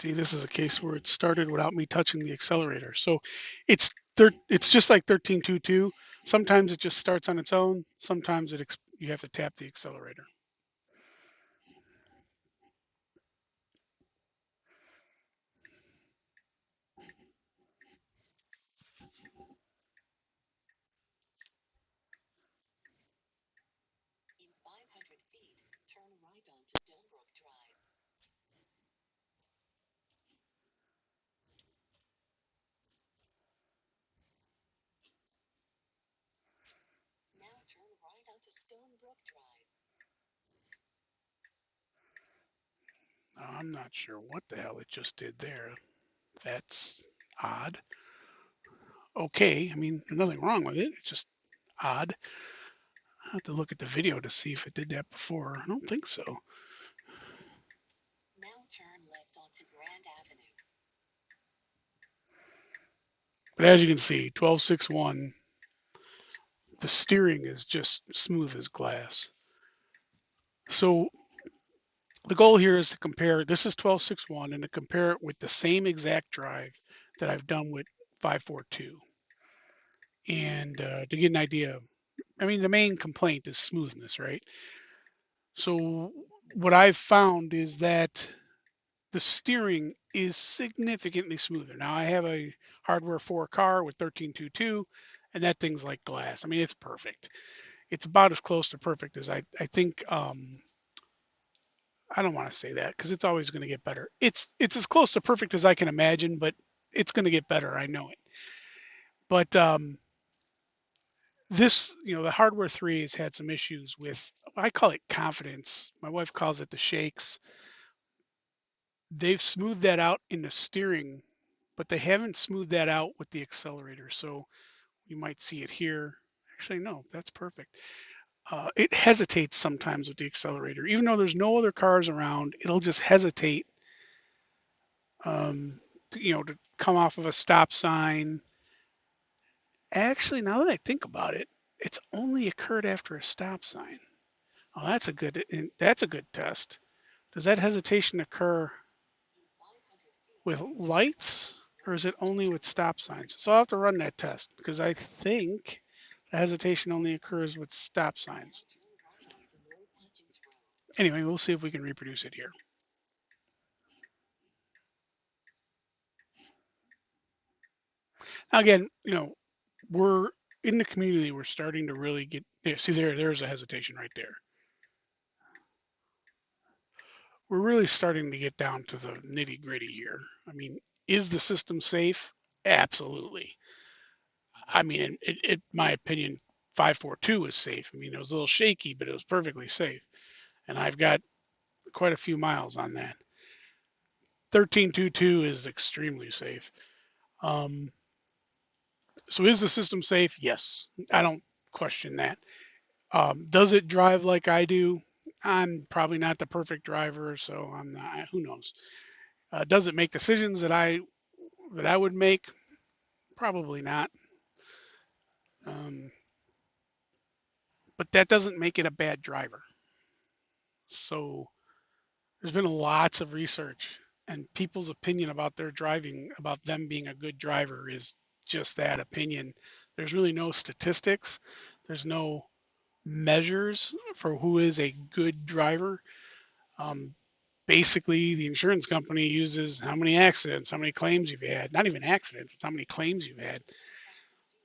See, this is a case where it started without me touching the accelerator. So it's just like 1322. Sometimes it just starts on its own. Sometimes you have to tap the accelerator. I'm not sure what the hell it just did there. That's odd. Okay, I mean, there's nothing wrong with it. It's just odd. I have to look at the video to see if it did that before. I don't think so. But as you can see, 1261, the steering is just smooth as glass. So the goal here is to compare, this is 1261, and to compare it with the same exact drive that I've done with 542. And to get an idea, I mean, the main complaint is smoothness, right? So what I've found is that the steering is significantly smoother. Now I have a hardware 4 car with 1322, and that thing's like glass. I mean, it's perfect. It's about as close to perfect as I think. I don't want to say that because it's always going to get better. It's as close to perfect as I can imagine, but it's going to get better. I know it. But the hardware 3 has had some issues with. I call it confidence. My wife calls it the shakes. They've smoothed that out in the steering, but they haven't smoothed that out with the accelerator. So you might see it here. Actually, no, that's perfect. It hesitates sometimes with the accelerator, even though there's no other cars around. It'll just hesitate, to come off of a stop sign. Actually, now that I think about it, it's only occurred after a stop sign. Oh, that's a good test. Does that hesitation occur with lights, or is it only with stop signs? So I'll have to run that test because I think the hesitation only occurs with stop signs. Anyway, we'll see if we can reproduce it here. Now again, we're in the community. We're starting to really get. Yeah, see there's a hesitation right there. We're really starting to get down to the nitty gritty here. I mean, is the system safe? Absolutely. I mean, in my opinion, 542 is safe. I mean, it was a little shaky, but it was perfectly safe. And I've got quite a few miles on that. 1322 is extremely safe. Um, so is the system safe? Yes. I don't question that. Does it drive like I do? I'm probably not the perfect driver, so I'm not. Who knows? Does it make decisions that I would make? Probably not. Um, but that doesn't make it a bad driver. So there's been lots of research, and people's opinion about their driving, about them being a good driver, is just that opinion. There's really no statistics. There's no measures for who is a good driver. Um, Basically, the insurance company uses how many accidents, how many claims you've had. Not even accidents, it's how many claims you've had.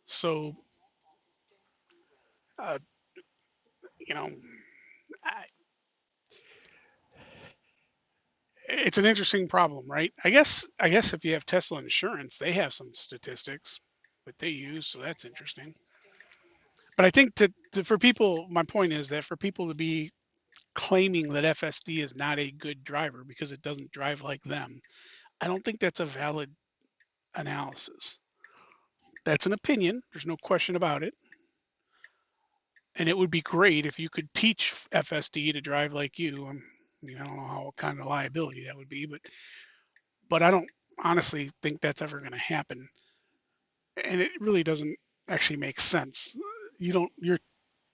So, uh, you know, I, it's an interesting problem, right? I guess if you have Tesla insurance, they have some statistics that they use, so that's interesting. But I think for people, my point is that for people to be claiming that FSD is not a good driver because it doesn't drive like them, I don't think that's a valid analysis. That's an opinion. There's no question about it. And it would be great if you could teach FSD to drive like you. I don't know how kind of liability that would be, but I don't honestly think that's ever going to happen. And it really doesn't actually make sense. Your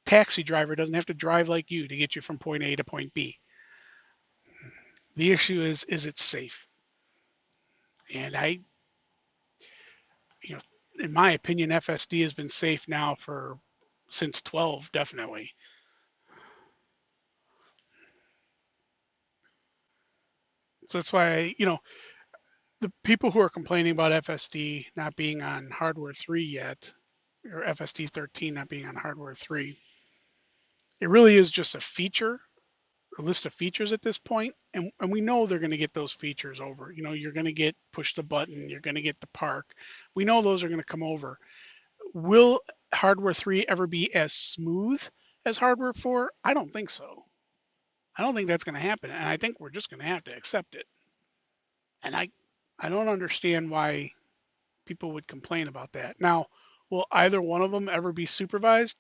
taxi driver doesn't have to drive like you to get you from point A to point B. The issue is it safe? And you know, in my opinion, FSD has been safe now for since 12, definitely. So that's why, the people who are complaining about FSD not being on hardware 3 yet, or FSD 13 not being on hardware 3, it really is just a list of features at this point, and we know they're going to get those features over. You're going to get push the button, you're going to get the park. We know those are going to come over. Will hardware 3 ever be as smooth as hardware 4? I don't think so. I don't think that's going to happen, and I think we're just going to have to accept it. And I don't understand why people would complain about that. Now, will either one of them ever be supervised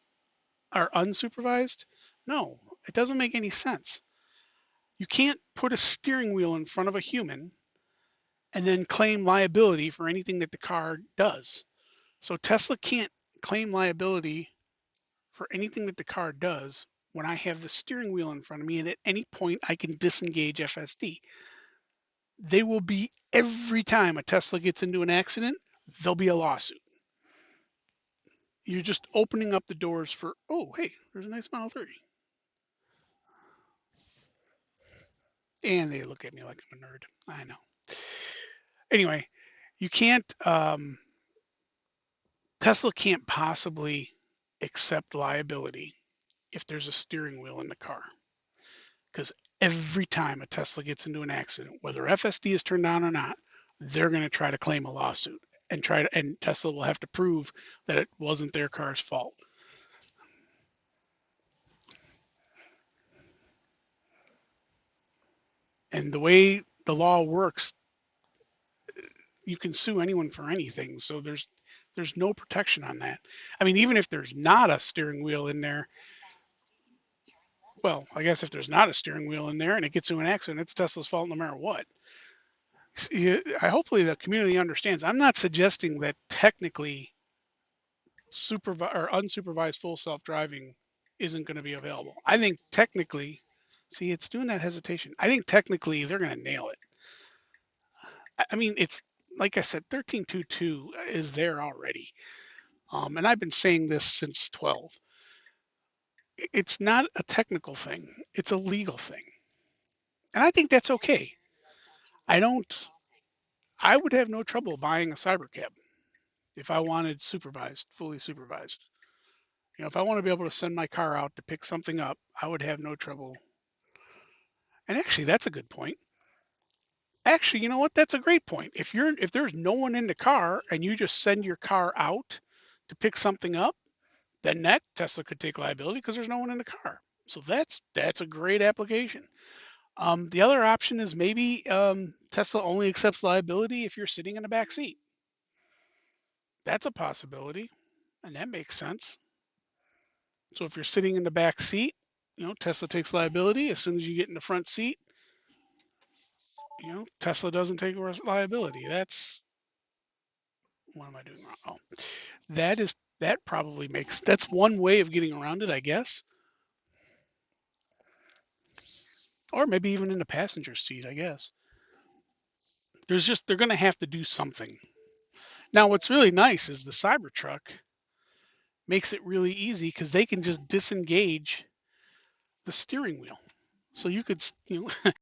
or unsupervised? No, it doesn't make any sense. You can't put a steering wheel in front of a human and then claim liability for anything that the car does. So Tesla can't claim liability for anything that the car does when I have the steering wheel in front of me and at any point I can disengage FSD. They will be every time a Tesla gets into an accident, there'll be a lawsuit. You're just opening up the doors for, oh, hey, there's a nice Model 3. And they look at me like I'm a nerd. I know. Anyway, you can't, Tesla can't possibly accept liability if there's a steering wheel in the car. Because every time a Tesla gets into an accident, whether FSD is turned on or not, they're going to try to claim a lawsuit and Tesla will have to prove that it wasn't their car's fault. And the way the law works, you can sue anyone for anything. So there's no protection on that. I mean, even if there's not a steering wheel in there, well, I guess if there's not a steering wheel in there and it gets into an accident, it's Tesla's fault no matter what. Hopefully the community understands. I'm not suggesting that technically supervised or unsupervised full self-driving isn't going to be available. I think technically, see, it's doing that hesitation. I think technically they're going to nail it. I mean, it's like I said, 13.2.2 is there already. And I've been saying this since 12. It's not a technical thing, it's a legal thing. And I think that's okay. I don't, I would have no trouble buying a cybercab if I wanted supervised, fully supervised. If I want to be able to send my car out to pick something up, I would have no trouble. And actually, that's a good point. Actually, you know what? That's a great point. If there's no one in the car and you just send your car out to pick something up, then that Tesla could take liability because there's no one in the car. So that's a great application. The other option is maybe Tesla only accepts liability if you're sitting in the back seat. That's a possibility, and that makes sense. So if you're sitting in the back seat, Tesla takes liability. As soon as you get in the front seat, Tesla doesn't take liability. That's what am I doing wrong? Oh, that probably that's one way of getting around it, I guess. Or maybe even in the passenger seat, I guess. They're going to have to do something. Now, what's really nice is the Cybertruck makes it really easy because they can just disengage the steering wheel. So you could,